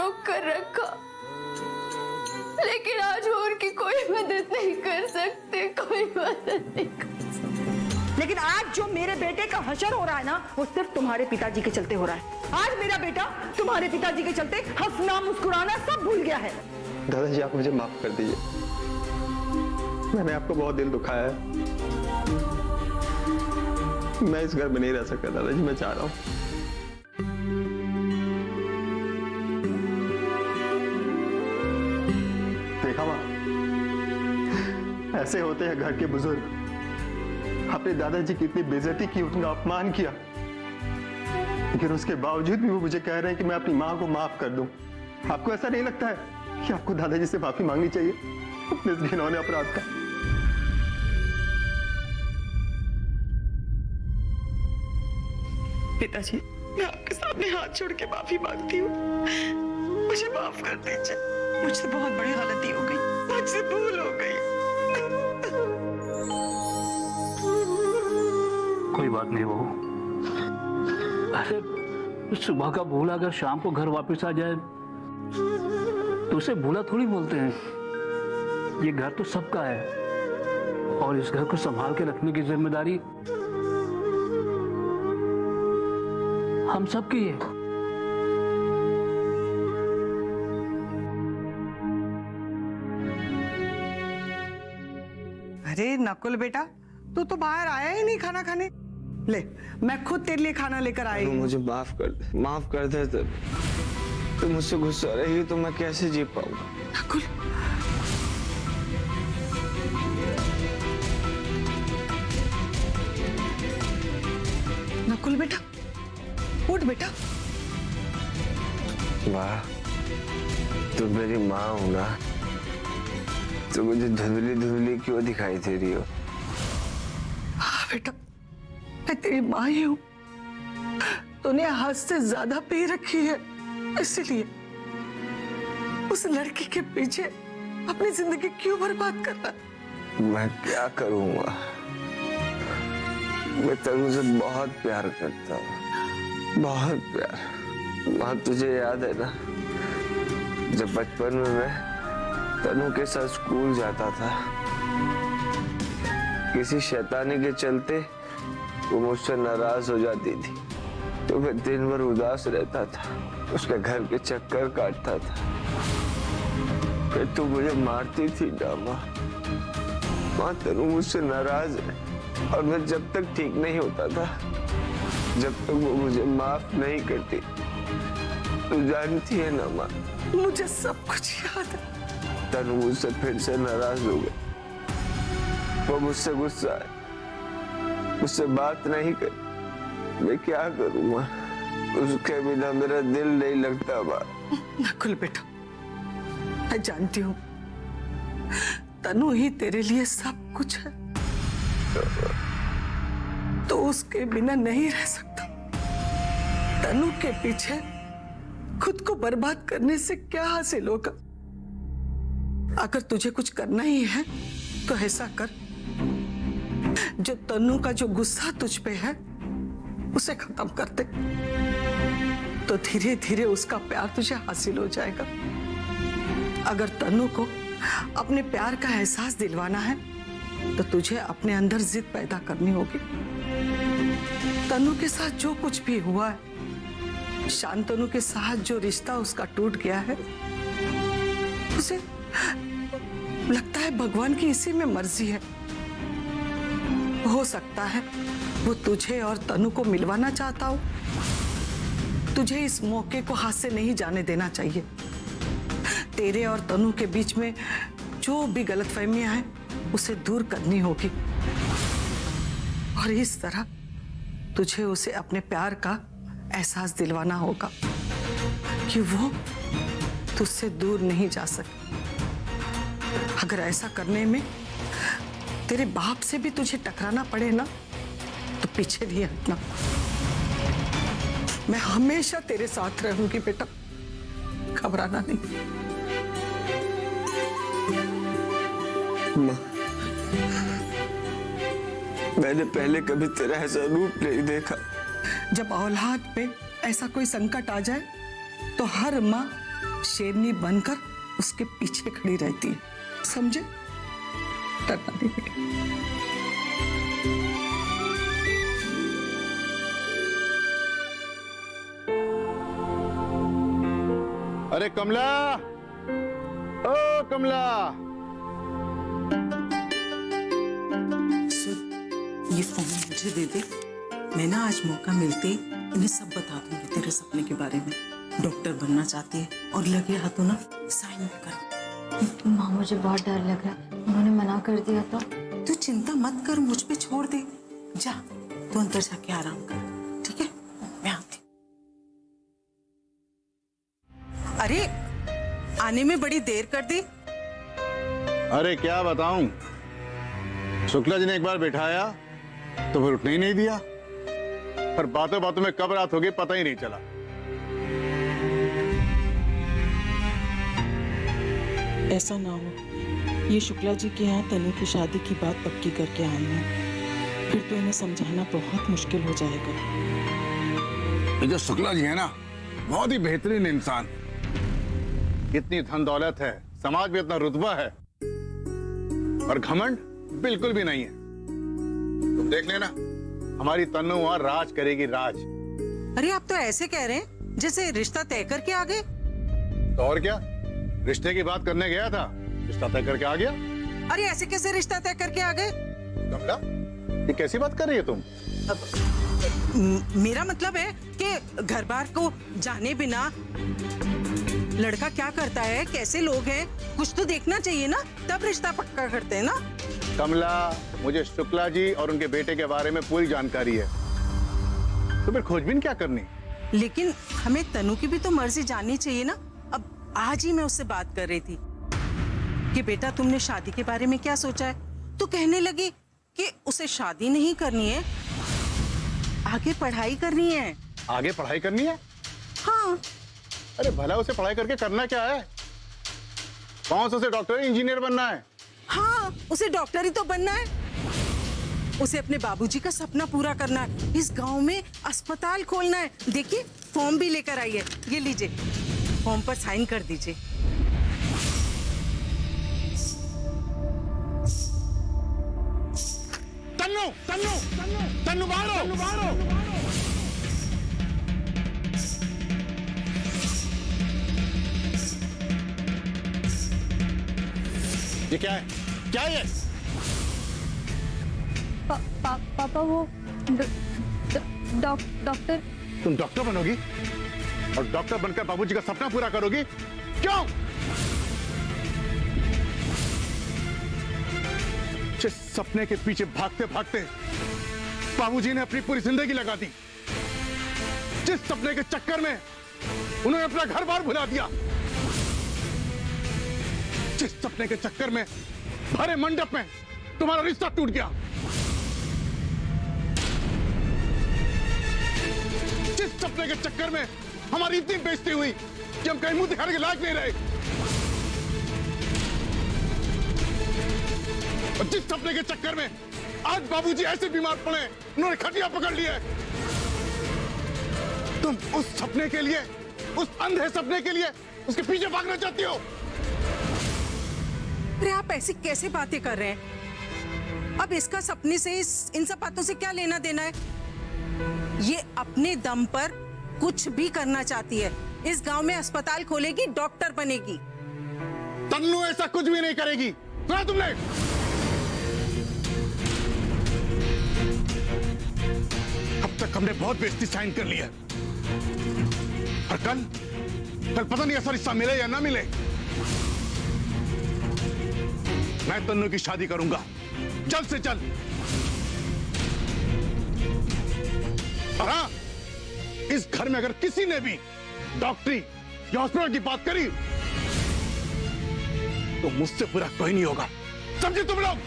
रोक कर रखा, लेकिन आज वो उनकी कोई मदद नहीं कर सकते, कोई मदद नहीं कर सकते। लेकिन आज जो मेरे बेटे का हशर हो रहा है ना, वो सिर्फ तुम्हारे पिताजी के चलते हो रहा है। आज मेरा बेटा तुम्हारे पिताजी के चलते हंसना मुस्कुराना सब भूल गया है। दादाजी आप मुझे माफ कर दीजिए, मैंने आपको बहुत दिल दुखाया है। मैं इस घर में नहीं रह सकता दादाजी, मैं चाह रहा हूँ। देखा माँ, ऐसे होते हैं घर के बुजुर्ग। अपने दादाजी की इतनी बेइज्जती की, उनका अपमान किया, लेकिन उसके बावजूद भी वो मुझे कह रहे हैं कि मैं अपनी माँ को माफ कर दूं। आपको ऐसा नहीं लगता है कि आपको दादाजी से माफी मांगनी चाहिए अपने इस घिनौने अपराध का? पिताजी, मैं आपके सामने हाथ जोड़ के माफी मांगती हूँ, मुझे माफ कर दीजिए। मुझसे बहुत बड़ी गलती हो गई, मुझसे भूल हो गई। कोई बात नहीं बहू। अरे सुबह का भूला अगर शाम को घर वापस आ जाए तो उसे भूला थोड़ी बोलते हैं। ये घर तो सबका है और इस घर को संभाल के रखने की जिम्मेदारी हम सबकी है। अरे नकुल बेटा, तू तो बाहर आया ही नहीं खाना खाने। ले, मैं खुद तेरे लिए खाना लेकर आई हूँ। मुझे माफ कर दे। तो मुझसे गुस्सा रही हो तो मैं कैसे जी पाऊंगा? नकुल, नकुल बेटा, उठ बेटा। वाह, तुम मेरी माँ हो ना, तो मुझे धुंधली धुंधली क्यों दिखाई दे रही हो? हाँ बेटा, मैं तेरी माँ ही हूँ। तूने हद से ज्यादा पी रखी है, इसलिए उस लड़की के पीछे अपनी जिंदगी क्यों बर्बाद करना? मैं क्या करूँगा? मैं तनु से बहुत प्यार करता हूँ, बहुत प्यार। माँ, तुझे याद है ना, जब बचपन में मैं तनु के साथ स्कूल जाता था, किसी शैतानी के चलते वो मुझसे नाराज हो जाती थी तो मैं दिन भर उदास रहता था, उसके घर के चक्कर काटता था। फिर तू मुझे मारती थी ना माँ, तनु मुझसे नाराज है और मैं जब तक ठीक नहीं होता था, जब तक वो मुझे माफ नहीं करती, तू जानती है ना माँ। मुझे सब कुछ याद है। तनु मुझसे फिर से नाराज हो गई, वो मुझसे गुस्सा है, मुझसे बात नहीं कर। मैं क्या करूँ माँ? उसके बिना मेरा दिल नहीं लगता माँ। नकुल बेटा, मैं जानती हूँ तनु ही तेरे लिए सब कुछ है, तो उसके बिना नहीं रह सकता। तनु के पीछे खुद को बर्बाद करने से क्या हासिल होगा? अगर तुझे कुछ करना ही है तो ऐसा कर, जो तनु का जो गुस्सा तुझ पे है उसे खत्म कर दे, तो धीरे धीरे उसका प्यार तुझे हासिल हो जाएगा। अगर तनु को अपने प्यार का एहसास दिलवाना है तो तुझे अपने अंदर जिद पैदा करनी होगी। तनु के साथ जो कुछ भी हुआ है, शांतनु के साथ जो रिश्ता उसका टूट गया है, उसे लगता है भगवान की इसी में मर्जी है। हो सकता है वो तुझे और तनु को मिलवाना चाहता हो। तुझे इस मौके को हाथ से नहीं जाने देना चाहिए। तेरे और तनु के बीच में जो भी गलतफहमियां हैं उसे दूर करनी होगी, और इस तरह तुझे उसे अपने प्यार का एहसास दिलवाना होगा कि वो तुझसे दूर नहीं जा सकती। अगर ऐसा करने में तेरे बाप से भी तुझे टकराना पड़े ना, तो पीछे नहीं हटना। मैं हमेशा तेरे साथ रहूंगी बेटा, घबराना नहीं। माँ, मैंने पहले कभी तेरा ऐसा रूप नहीं देखा। जब औलाद पे ऐसा कोई संकट आ जाए तो हर माँ शेरनी बनकर उसके पीछे खड़ी रहती है, समझे? डरना नहीं बेटा। अरे कमला, ओ कमला। ये फोन मुझे दे दे। मैं ना आज मौका मिलते ही इन्हें सब बता दूंगी तेरे सपने के बारे में। डॉक्टर बनना चाहती है और लगे हाथों ना साइन भी कर। माँ मुझे बहुत डर लग रहा है, उन्होंने मना कर दिया तो। तू चिंता मत कर, मुझ पे छोड़ दे। जा तू अंदर जाके आराम कर, ठीक है? मैं आती। अरे आने में बड़ी देर कर दी। अरे क्या बताऊं, शुक्ला जी ने एक बार बिठाया तो फिर उठने ही नहीं दिया, पर बातों बातों में कब रात हो गई पता ही नहीं चला। ऐसा ना हो, ये शुक्ला जी के यहाँ तनु की शादी की बात पक्की करके आई हैं, फिर तो इन्हें समझाना बहुत मुश्किल हो जाएगा। ये जो शुक्ला जी है ना, बहुत ही बेहतरीन इंसान, इतनी धन दौलत है, समाज में इतना रुतबा है, और घमंड बिल्कुल भी नहीं है। तुम देख लेना, हमारी तन्नू वहां राज करेगी, राज। अरे आप तो ऐसे कह रहे हैं जैसे रिश्ता तय करके आ गए। तो और क्या, रिश्ते की बात करने गया था, रिश्ता तय करके आ गया। अरे ऐसे कैसे रिश्ता तय करके आ गए? कमला, ये कैसी बात कर रही है तुम? मेरा मतलब है कि घर बार को जाने बिना लड़का क्या करता है, कैसे लोग हैं, कुछ तो देखना चाहिए ना, तब रिश्ता पक्का करते हैं ना। कमला, मुझे शुक्ला जी और उनके बेटे के बारे में पूरी जानकारी है, तो फिर खोजबीन क्या करनी? लेकिन हमें तनु की भी तो मर्जी जाननी चाहिए ना। अब आज ही मैं उससे बात कर रही थी कि बेटा तुमने शादी के बारे में क्या सोचा है, तो कहने लगी कि उसे शादी नहीं करनी है, आगे पढ़ाई करनी है। आगे पढ़ाई करनी है? हाँ। अरे भला उसे पढ़ाई करके करना क्या है? कौन सा उसे डॉक्टर इंजीनियर बनना है? हाँ, उसे डॉक्टर ही तो बनना है। उसे अपने बाबूजी का सपना पूरा करना है, इस गांव में अस्पताल खोलना है। देखिए फॉर्म भी लेकर आई है, ये लीजिए, फॉर्म पर साइन कर दीजिए। तन्नू, तन्नू, तन्नू बाहर आओ, बाहर आओ। ये क्या है? क्या है ये? पापा वो डॉक्टर। तुम डॉक्टर बनोगी और डॉक्टर बनकर बाबूजी का सपना पूरा करोगी? क्यों? जिस सपने के पीछे भागते भागते बाबूजी ने अपनी पूरी जिंदगी लगा दी, जिस सपने के चक्कर में उन्होंने अपना घर बार भुला दिया, जिस सपने के चक्कर में भरे मंडप में तुम्हारा रिश्ता टूट गया, जिस सपने के चक्कर में हमारी इतनी बेइज्जती हुई कि हम कहीं मुंह दिखाने के लायक नहीं रहे, और जिस सपने के चक्कर में आज बाबूजी ऐसे बीमार पड़े, उन्होंने खटिया पकड़ लिया है, तुम उस सपने के लिए, उस अंधे सपने के लिए उसके पीछे भागना चाहती हो? अरे आप ऐसी कैसे बातें कर रहे हैं? अब इसका सपने से इन सब बातों से क्या लेना देना है? ये अपने दम पर कुछ भी करना चाहती है, इस गांव में अस्पताल खोलेगी, डॉक्टर बनेगी। तन्नू ऐसा कुछ भी नहीं करेगी, सुना तुमने? अब तक हमने बहुत बेइज्जती साइन कर ली है, और कल पता नहीं ऐसा रिश्ता मिले या ना मिले, मैं तन्नू की शादी करूंगा जल्द से जल्द। और हाँ, इस घर में अगर किसी ने भी डॉक्टरी या हॉस्पिटल की बात करी तो मुझसे बुरा कोई नहीं होगा, समझे तुम लोग?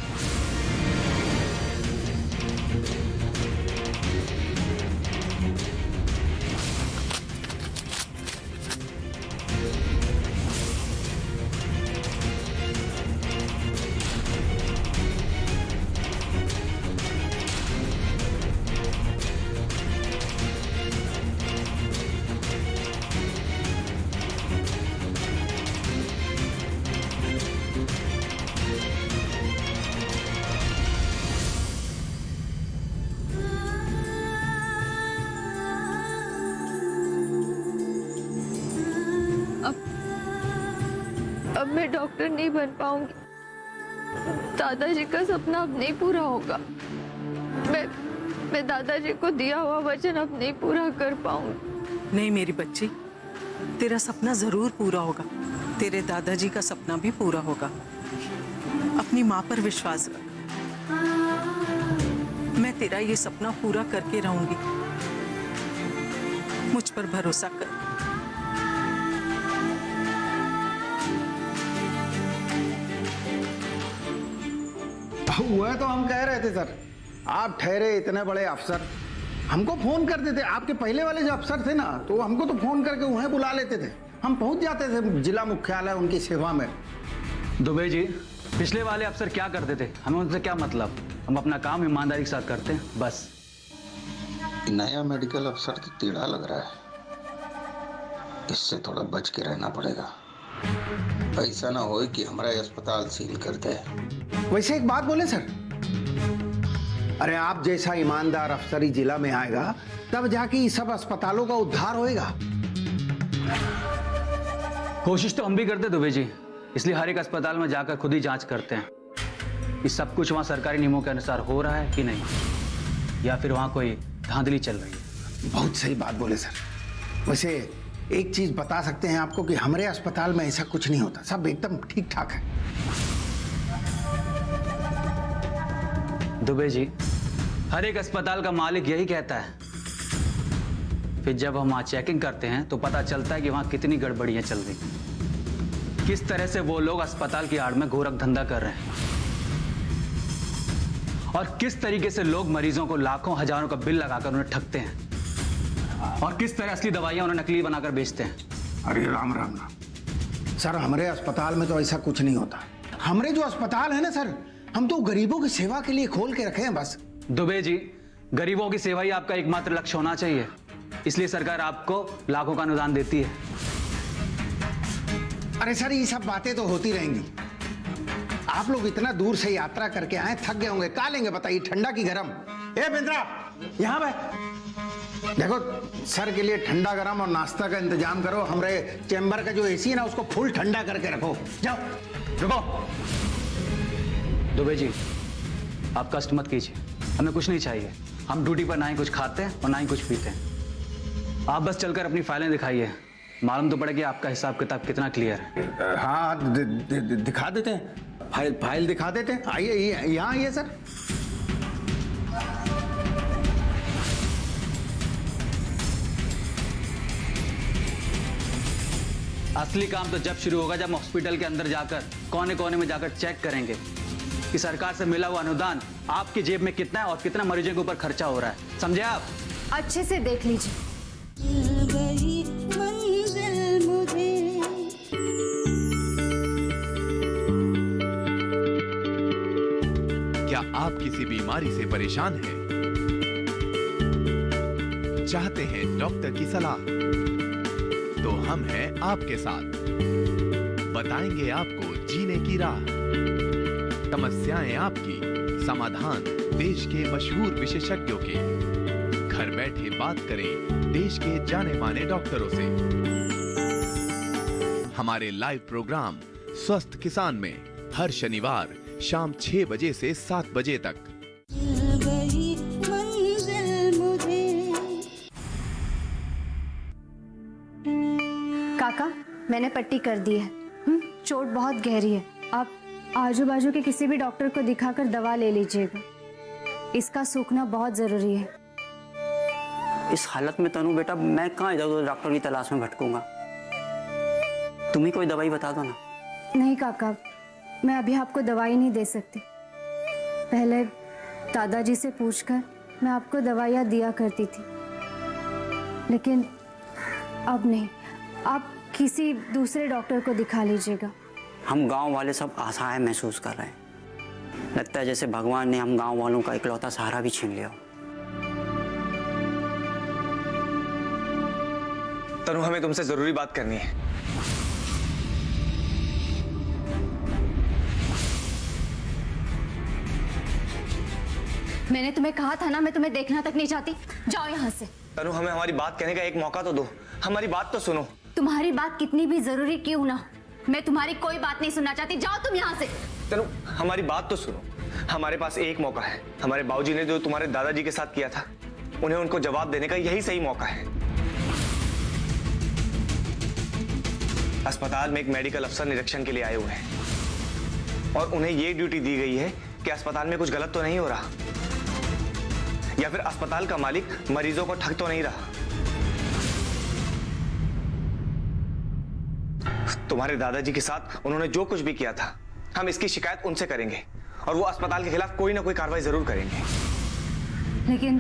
डॉक्टर नहीं बन पाऊंगी, दादाजी का सपना अब नहीं पूरा होगा। मैं दादाजी को दिया हुआ वचन अब नहीं पूरा कर पाऊंगी। नहीं मेरी बच्ची, तेरा सपना जरूर पूरा होगा। तेरे दादाजी का सपना भी पूरा होगा। अपनी माँ पर विश्वास रख। मैं तेरा ये सपना पूरा करके रहूंगी। मुझ पर भरोसा कर। हुआ तो हम कह रहे थे सर, आप ठहरे इतने बड़े अफसर, हमको फोन कर देते। आपके पहले वाले जो अफसर थे ना, तो हमको तो फोन करके उन्हें बुला लेते थे, हम पहुंच जाते थे जिला मुख्यालय उनकी सेवा में। दुबे जी, पिछले वाले अफसर क्या करते थे, हमें उनसे क्या मतलब। हम अपना काम ईमानदारी के साथ करते हैं बस। नया मेडिकल अफसर तो टेढ़ा लग रहा है, इससे थोड़ा बच के रहना पड़ेगा। ऐसा ना हो कि हमारा अस्पताल सील कर दे। वैसे एक बात बोले सर, अरे आप जैसा ईमानदार अफसर ही जिला में आएगा, तब जाके सब अस्पतालों का उद्धार होएगा। कोशिश तो हम भी करते दुबे जी, इसलिए हर एक अस्पताल में जाकर खुद ही जांच करते हैं कि सब कुछ वहां सरकारी नियमों के अनुसार हो रहा है कि नहीं, या फिर वहां कोई धांधली चल रही है। बहुत सही बात बोले सर। वैसे एक चीज बता सकते हैं आपको कि हमारे अस्पताल में ऐसा कुछ नहीं होता, सब एकदम ठीक ठाक है। दुबे जी, हर एक अस्पताल का मालिक यही कहता है, फिर जब हम वहां चेकिंग करते हैं तो पता चलता है कि वहां कितनी गड़बड़ियां चल रही, किस तरह से वो लोग अस्पताल की आड़ में गोरख धंधा कर रहे हैं, और किस तरीके से लोग मरीजों को लाखों हजारों का बिल लगाकर उन्हें ठगते हैं, और किस तरह असली दवाइयां उन्हें नकली बनाकर बेचते हैं। अरे राम राम राम सर, हमारे अस्पताल में तो ऐसा कुछ नहीं होता। हमारे जो अस्पताल है ना सर, हम तो गरीबों की सेवा के लिए खोल के रखे हैं बस। दुबे जी, गरीबों की सेवा ही आपका एकमात्र लक्ष्य होना चाहिए, इसलिए सरकार आपको लाखों का अनुदान देती है। अरे सर, ये सब बातें तो होती रहेंगी। आप लोग इतना दूर से यात्रा करके आए, थक गए होंगे, का लेंगे बताइए, ठंडा की गरम। ए बिंद्रा, यहाँ पे देखो, सर के लिए ठंडा गरम और नाश्ता का इंतजाम करो। हमारे चैम्बर का जो एसी है ना, उसको फुल ठंडा करके रखो। जाओ। रुको दुबे जी, आप कष्ट मत कीजिए, हमें कुछ नहीं चाहिए। हम ड्यूटी पर ना ही कुछ खाते हैं और ना ही कुछ पीते हैं। आप बस चलकर अपनी फाइलें दिखाइए, मालूम तो पड़ेगा आपका हिसाब किताब कितना क्लियर है। हाँ, दिखा देते हैं, फाइल दिखा देते हैं। आइए यहाँ आइए सर। असली काम तो जब शुरू होगा जब हॉस्पिटल के अंदर जाकर कोने कोने में जाकर चेक करेंगे कि सरकार से मिला हुआ अनुदान आपकी जेब में कितना है और कितना मरीजों के ऊपर खर्चा हो रहा है। समझे आप? अच्छे से देख लीजिए। क्या आप किसी बीमारी से परेशान हैं? चाहते हैं डॉक्टर की सलाह? तो हम हैं आपके साथ, बताएंगे आपको जीने की राह। समस्याएं आपकी, समाधान देश के मशहूर विशेषज्ञों के। घर बैठे बात करें देश के जाने माने डॉक्टरों से। हमारे लाइव प्रोग्राम स्वस्थ किसान में हर शनिवार शाम 6 बजे से 7 बजे तक। काका, मैंने पट्टी कर दी है। चोट बहुत गहरी है। आप आजू बाजू के किसी भी डॉक्टर को दिखाकर दवा ले लीजिएगा, इसका सूखना बहुत जरूरी है। इस हालत में तनु बेटा, मैं कहाँ इधर उधर डॉक्टर की तलाश में भटकूंगा। तुम ही कोई दवाई बता दो ना। नहीं काका, मैं अभी आपको दवाई नहीं दे सकती। पहले दादाजी से पूछकर मैं आपको दवाइयाँ दिया करती थी, लेकिन अब नहीं। आप किसी दूसरे डॉक्टर को दिखा लीजिएगा। हम गांव वाले सब असहाय महसूस कर रहे हैं। लगता है जैसे भगवान ने हम गांव वालों का इकलौता सहारा भी छीन लिया। तनु, हमें तुमसे जरूरी बात करनी है। मैंने तुम्हें कहा था ना, मैं तुम्हें देखना तक नहीं चाहती। जाओ यहाँ से। तनु, हमें हमारी बात कहने का एक मौका तो दो, हमारी बात तो सुनो। तुम्हारी बात कितनी भी जरूरी क्यों ना, मैं तुम्हारी कोई बात नहीं सुनना चाहती, जाओ तुम यहाँ से। तनु, हमारी बात तो सुनो। हमारे पास एक मौका है। हमारे बाबूजी ने जो तुम्हारे दादाजी के साथ किया था, उन्हें उनको जवाब देने का यही सही मौका है। अस्पताल में एक मेडिकल अफसर निरीक्षण के लिए आए हुए हैं और उन्हें यह ड्यूटी दी गई है कि अस्पताल में कुछ गलत तो नहीं हो रहा, या फिर अस्पताल का मालिक मरीजों को ठग तो नहीं रहा। तुम्हारे दादाजी के साथ उन्होंने जो कुछ भी किया था, हम इसकी शिकायत उनसे करेंगे और वो अस्पताल के खिलाफ कोई ना कोई कार्रवाई जरूर करेंगे। लेकिन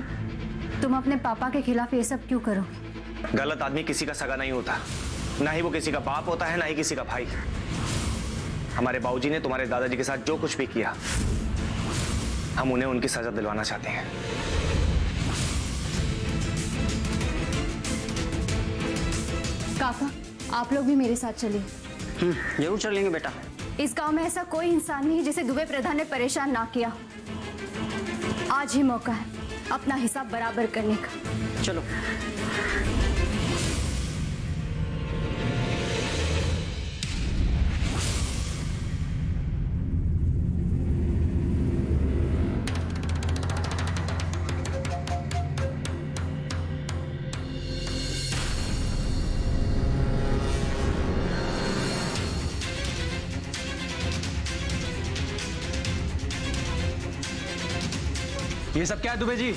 तुम अपने पापा के खिलाफ ये सब क्यों करोगे? गलत आदमी किसी का सगा नहीं होता, ना ही वो किसी का बाप होता है, ना ही किसी का भाई। हमारे बाबूजी ने तुम्हारे दादाजी के साथ जो कुछ भी किया, हम उन्हें उनकी सजा दिलवाना चाहते हैं। काका, आप लोग भी मेरे साथ चलिए। जरूर चलेंगे बेटा। इस गांव में ऐसा कोई इंसान नहीं है जिसे दुबे प्रधान ने परेशान ना किया। आज ही मौका है अपना हिसाब बराबर करने का। चलो। ये सब क्या है दुबे जी?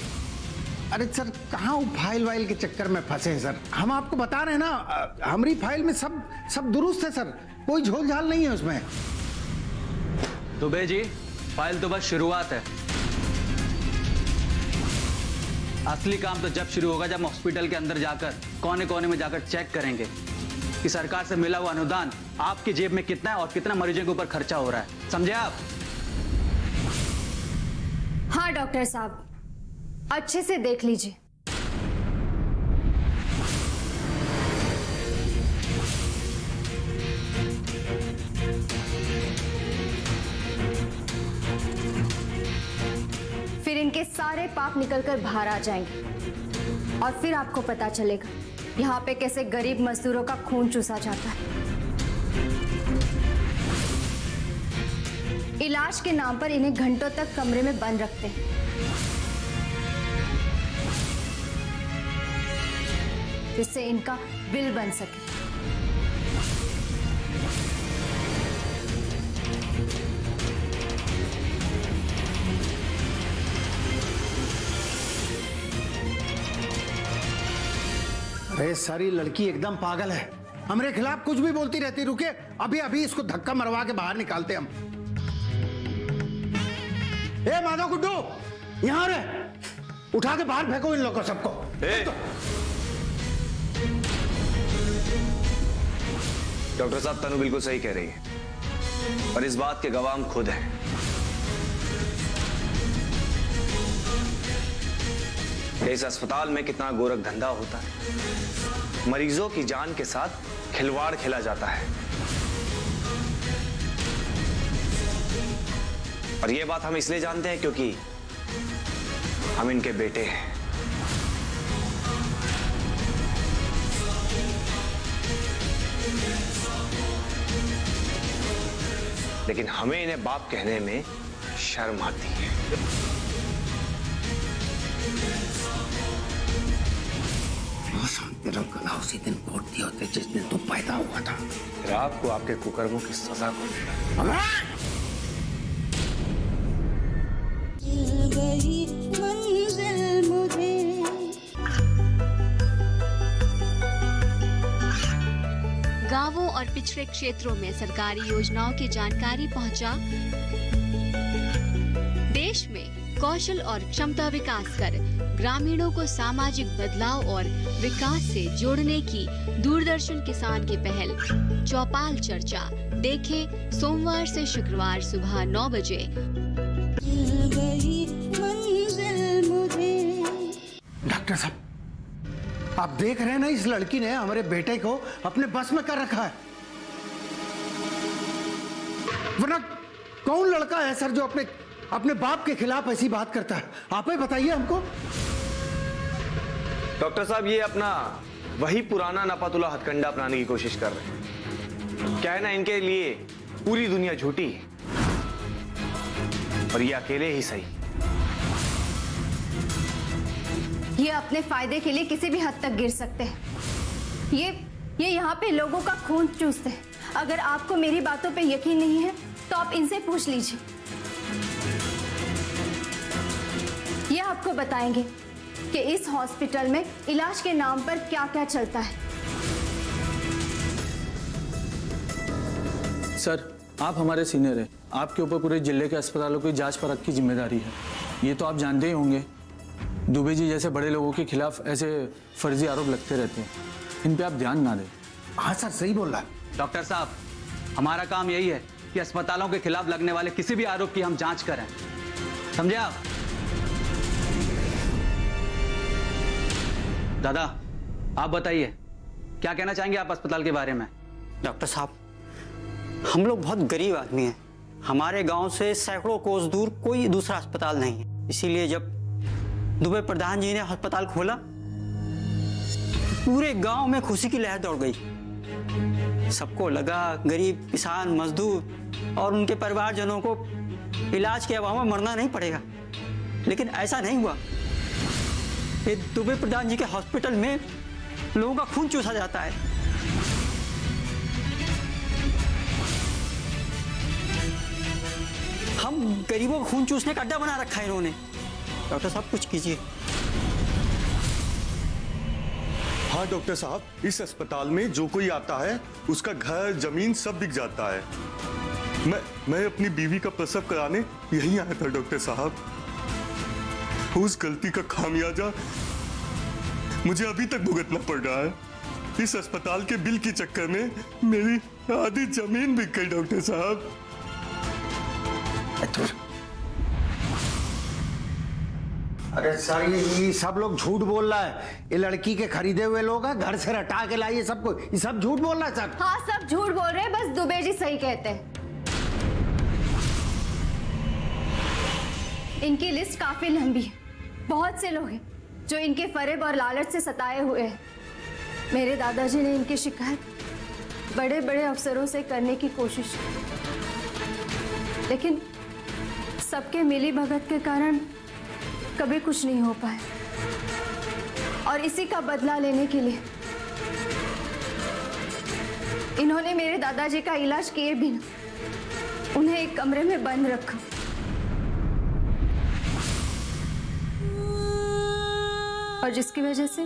अरे सर, कहाँ वो फाइल वाइल के चक्कर में फंसे हैं सर। हम आपको बता रहे हैं ना, हमारी फाइल में सब दुरुस्त है सर, कोई झोल झाल नहीं है उसमें। दुबे जी, फाइल तो बस शुरुआत है। असली काम तो जब शुरू होगा जब हॉस्पिटल के अंदर जाकर कोने कोने में जाकर चेक करेंगे कि सरकार से मिला हुआ अनुदान आपकी जेब में कितना है और कितना मरीजों के ऊपर खर्चा हो रहा है। समझे आप? हाँ डॉक्टर साहब, अच्छे से देख लीजिए। फिर इनके सारे पाप निकलकर बाहर आ जाएंगे और फिर आपको पता चलेगा यहाँ पे कैसे गरीब मजदूरों का खून चूसा जाता है। इलाज के नाम पर इन्हें घंटों तक कमरे में बंद रखते हैं, जिससे इनका बिल बन सके। अरे सारी लड़की एकदम पागल है, हमारे खिलाफ कुछ भी बोलती रहती। रुके, अभी अभी इसको धक्का मरवा के बाहर निकालते हम। ए माधव गुड्डू, यहाँ रे, उठा के बाहर फेंको इन लोगों सबको। डॉक्टर साहब, तनु बिल्कुल सही कह रही है और इस बात के गवाह हम खुद हैं। इस अस्पताल में कितना गोरख धंधा होता है, मरीजों की जान के साथ खिलवाड़ खेला जाता है। और यह बात हम इसलिए जानते हैं क्योंकि हम इनके बेटे हैं। लेकिन हमें इन्हें बाप कहने में शर्म आती है। तेरा गला उसी दिन घोट दिया होते जिस दिन तू पैदा हुआ था। फिर आपको आपके कुकर्मों की सजा को मिला। गांवों और पिछड़े क्षेत्रों में सरकारी योजनाओं की जानकारी पहुंचा। देश में कौशल और क्षमता विकास कर ग्रामीणों को सामाजिक बदलाव और विकास से जोड़ने की दूरदर्शन किसान की पहल चौपाल चर्चा देखें सोमवार से शुक्रवार सुबह 9 बजे। डॉक्टर साहब, आप देख रहे हैं ना, इस लड़की ने हमारे बेटे को अपने बस में कर रखा है। वरना कौन लड़का है सर जो अपने बाप के खिलाफ ऐसी बात करता है? आप ही बताइए हमको। डॉक्टर साहब, ये अपना वही पुराना नापातुला हथकंडा अपनाने की कोशिश कर रहे हैं। क्या है ना, इनके लिए पूरी दुनिया झूठी है और ये अकेले ही सही। ये अपने फायदे के लिए किसी भी हद तक गिर सकते हैं। ये यहाँ पे लोगों का खून चूसते हैं। अगर आपको मेरी बातों पे यकीन नहीं है तो आप इनसे पूछ लीजिए। ये आपको बताएंगे कि इस हॉस्पिटल में इलाज के नाम पर क्या क्या चलता है। सर, आप हमारे सीनियर हैं। आपके ऊपर पूरे जिले के अस्पतालों की जांच परख की जिम्मेदारी है। ये तो आप जानते ही होंगे, दुबे जी जैसे बड़े लोगों के खिलाफ ऐसे फर्जी आरोप लगते रहते हैं। इन पे आप ध्यान ना दें। हाँ सर, सही बोल रहा है। डॉक्टर साहब, हमारा काम यही है कि अस्पतालों के खिलाफ लगने वाले किसी भी आरोप की हम जांच करें, समझे आप? दादा, आप बताइए, क्या कहना चाहेंगे आप अस्पताल के बारे में? डॉक्टर साहब, हम लोग बहुत गरीब आदमी हैं। हमारे गांव से सैकड़ों कोस दूर कोई दूसरा अस्पताल नहीं है। इसीलिए जब दुबे प्रधान जी ने अस्पताल खोला, पूरे गांव में खुशी की लहर दौड़ गई। सबको लगा गरीब किसान, मजदूर और उनके परिवारजनों को इलाज के अभाव में मरना नहीं पड़ेगा। लेकिन ऐसा नहीं हुआ। ये दुबे प्रधान जी के हॉस्पिटल में लोगों का खून चूसा जाता है। हम गरीबों को खून चूसने का अड्डा बना रखा है इन्होंने। डॉक्टर साहब, कुछ कीजिए। हाँ डॉक्टर साहब, इस अस्पताल में जो कोई आता है उसका घर जमीन सब बिक जाता है। मैं अपनी बीवी का प्रसव कराने यहीं आया था डॉक्टर साहब। उस गलती का खामियाजा मुझे अभी तक भुगतना पड़ रहा है। इस अस्पताल के बिल के चक्कर में मेरी आधी जमीन बिक गई डॉक्टर साहब। अरे सर, ये सब लोग झूठ बोल रहा है। ये लड़की के खरीदे हुए लोग हैं, घर से रटा के लाइए सबको। ये सब झूठ बोल रहा है सर। हाँ, सब झूठ बोल रहे हैं, बस दुबे जी सही कहते हैं। इनकी लिस्ट काफी लंबी है। बहुत से लोग हैं जो इनके फरेब और लालच से सताए हुए हैं। मेरे दादाजी ने इनकी शिकायत बड़े बड़े अफसरों से करने की कोशिश की, लेकिन सबके मिली भगत के कारण कभी कुछ नहीं हो पाया। और इसी का बदला लेने के लिए इन्होंने मेरे दादाजी का इलाज किए बिना उन्हें एक कमरे में बंद रखा और जिसकी वजह से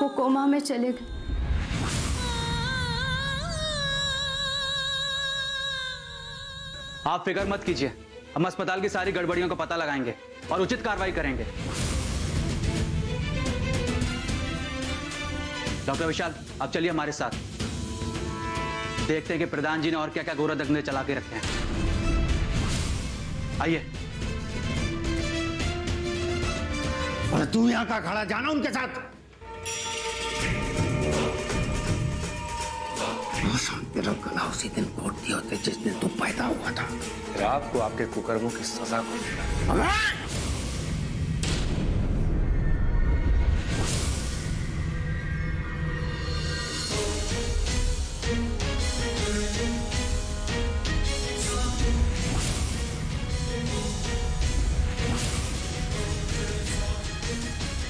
वो कोमा में चले गए। आप फिक्र मत कीजिए, हम अस्पताल की सारी गड़बड़ियों का पता लगाएंगे और उचित कार्रवाई करेंगे। डॉक्टर विशाल, आप चलिए हमारे साथ। देखते हैं कि प्रधान जी ने और क्या क्या गोरा दगने चला के रखे हैं। आइए। और तू यहाँ का खड़ा, जाना उनके साथ। तेरा गला उसी दिन घोट दिया होते जिस दिन तू पैदा हुआ था। फिर आपको आपके कुकर्मों की सजा को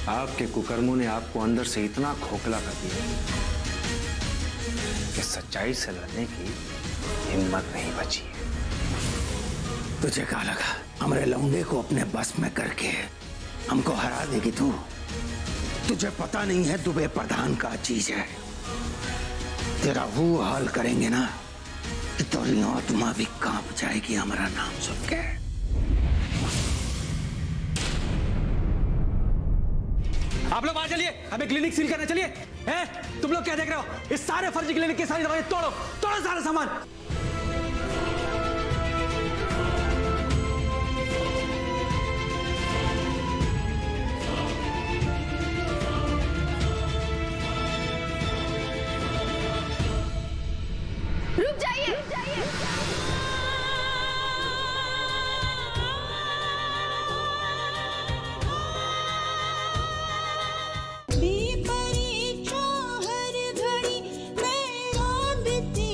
आपके कुकर्मों ने आपको अंदर से इतना खोखला कर दिया कि सच्चाई से लड़ने की हिम्मत नहीं बची है। तुझे क्या लगा हमारे लौंडे को अपने बस में करके हमको हरा देगी तू? तुझे पता नहीं है दुबे प्रधान का चीज है। तेरा वो हाल करेंगे ना कि तेरी आत्मा भी कांप जाएगी हमारा नाम सुन के। आप लोग आ चलिए, हमें क्लिनिक सील करना। चलिए। तुम लोग क्या देख रहे हो? इस सारे फर्जी क्लिनिक की सारी दवाइयां तोड़ो, तोड़ो सारा सामान। रुक जाइए। परीक्षा हर घड़ी मैं रोंदती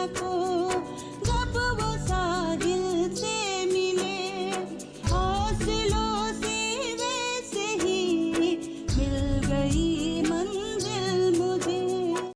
को